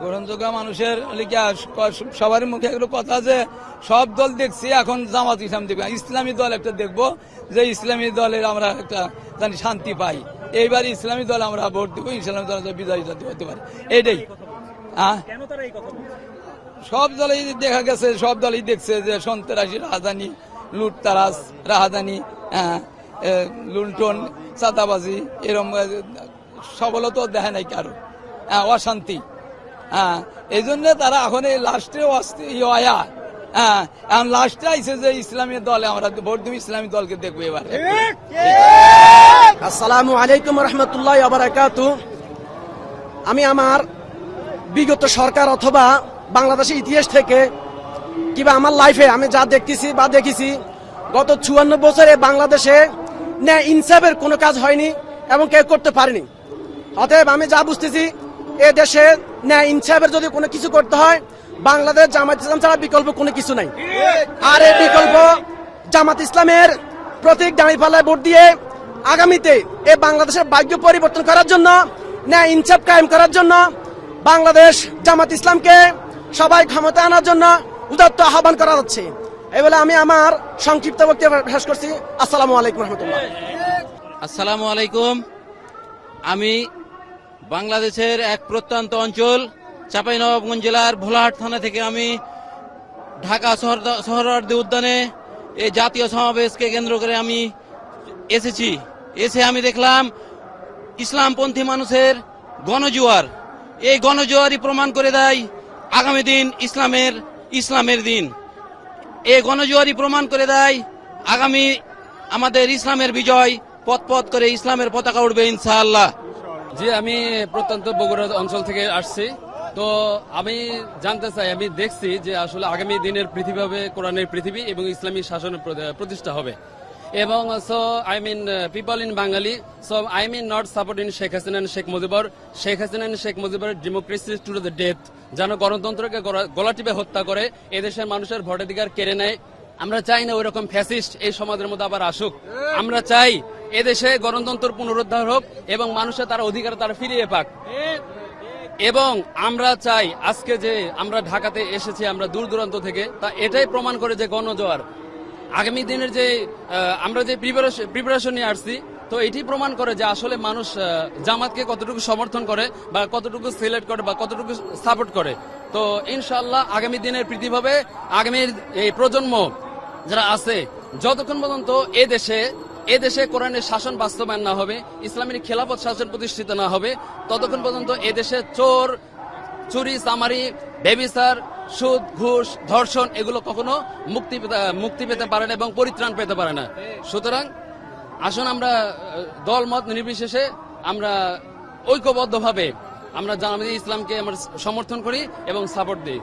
গ্রহণযোগ্য মানুষের সবার মুখে একটা কথা যে সব দল দেখছি, এখন জামাত ইসলাম দেখবে, ইসলামী দল একটা দেখবো, যে ইসলামী দলের আমরা একটা জানি শান্তি পাই। এইবার ইসলামী দল আমরা ভোট দেবো, ইসলামী দল বিজয়ী হতে পারে, এইটাই। সব দলই দেখা গেছে, সব দলই দেখছে যে সন্ত্রাসী, রাজধানী, লুটতারাজ, রাজধানী, লুণ্ঠন, চাঁদাবাজি, এরকম সবলতা দেখা নাই কারো, অশান্তি। এই জন্য তারা এখন এই লাস্টে এখন লাস্টে আইছে যে ইসলামী দলে আমরা ভোট দেবো, ইসলামী দলকে দেখবো এবার। আসসালামু আলাইকুম রহমতুল্লাহ বারাকাতু। আমি আমার বিগত সরকার অথবা বাংলাদেশের ইতিহাস থেকে কিংবা আমার লাইফে আমি যা দেখতেছি বা দেখেছি, গত 54 বছরে বাংলাদেশে ন্যায় ইনসাফের কোনো কাজ হয়নি এবং কেউ করতে পারেনি। অতএব আমি যা বুঝতেছি, এ দেশে ন্যায় ইনসাফের যদি কোনো কিছু করতে হয়, বাংলাদেশ জামাত ইসলাম ছাড়া বিকল্প কোনো কিছু নাই। আর এই বিকল্প জামাত ইসলামের প্রতীক দাঁড়িপাল্লায় ভোট দিয়ে আগামীতে এই বাংলাদেশের ভাগ্য পরিবর্তন করার জন্য, ন্যায় ইনসাফ কায়েম করার জন্য, বাংলাদেশ জামাত ইসলামকে সবাই ক্ষমতা আনার জন্য উদাত্ত আহ্বান করা যাচ্ছে। এই বলে আমি আমার সংক্ষিপ্ত বক্তব্য শেষ করছি। আসসালামু আলাইকুম রহমতুল্লাহ। আসসালামু আলাইকুম। আমি বাংলাদেশের এক প্রত্যন্ত অঞ্চল চাঁপাইনবাবগঞ্জ জেলার ভোলাহাট থানা থেকে আমি ঢাকা সোহরাওয়ার্দী উদ্যানে এই জাতীয় সমাবেশকে কেন্দ্র করে আমি এসে আমি দেখলাম ইসলামপন্থী মানুষের গণজোয়ার। এই গণজোয়ারই প্রমাণ করে দেয় আগামী দিন ইসলামের দিন। এই গণজোয়ারই প্রমাণ করে দেয় আগামী আমাদের ইসলামের বিজয়, পথ করে ইসলামের পতাকা উঠবে ইনশাআল্লাহ। জি, আমি প্রত্যন্ত বগুড়া অঞ্চল থেকে আসছি। তো আমি জানতে চাই, আমি দেখছি যে আসলে আগামী দিনের পৃথিবী হবে কোরআনের পৃথিবী এবং ইসলামী শাসনের প্রতিষ্ঠা হবে। এবং so I mean people in Bengali, so I mean not supporting Sheikh Hasina and Sheikh Mujibur. Sheikh Hasina and Sheikh Mujibur democracy to the death, যেন গণতন্ত্রকে গলা টিপে হত্যা করে এদেশের মানুষের ভোটাধিকার কেড়ে নেয়। আমরা চাই না ওই রকম ফ্যাসিস্ট এই সমাজের মধ্যে আবার আসুক। আমরা চাই এদেশে গণতন্ত্র পুনরুদ্ধার হোক এবং মানুষের তার অধিকার তারা ফিরিয়ে পাক। এবং আমরা চাই আজকে যে আমরা ঢাকাতে এসেছি, আমরা দূর দূরান্ত থেকে, তা এটাই প্রমাণ করে যে গণজোয়ার আগামী দিনের যে আমরা যে প্রিপারেশন নিয়ে আসছি, তো এটি প্রমাণ করে যে আসলে মানুষ জামাতকে কতটুকু সমর্থন করে বা কতটুকু সিলেক্ট করে বা কতটুকু সাপোর্ট করে। তো ইনশাআল্লাহ আগামী দিনের পৃথিবী হবে, আগামীর এই প্রজন্ম যারা আছে, যতক্ষণ পর্যন্ত এদেশে কোরআনের শাসন বাস্তবায়ন না হবে, ইসলামের খেলাফত শাসন প্রতিষ্ঠিত না হবে, ততক্ষণ পর্যন্ত এদেশে চোর, চুরি, চামারি, ব্যভিচার, সুদ, ঘুষ, ধর্ষণ এগুলো কখনো মুক্তি পেতে পারে না এবং পরিত্রাণ পেতে পারে না। সুতরাং আসুন আমরা দলমত নির্বিশেষে আমরা ঐক্যবদ্ধভাবে আমরা জামাতে ইসলামকে আমরা সমর্থন করি এবং সাপোর্ট দিই।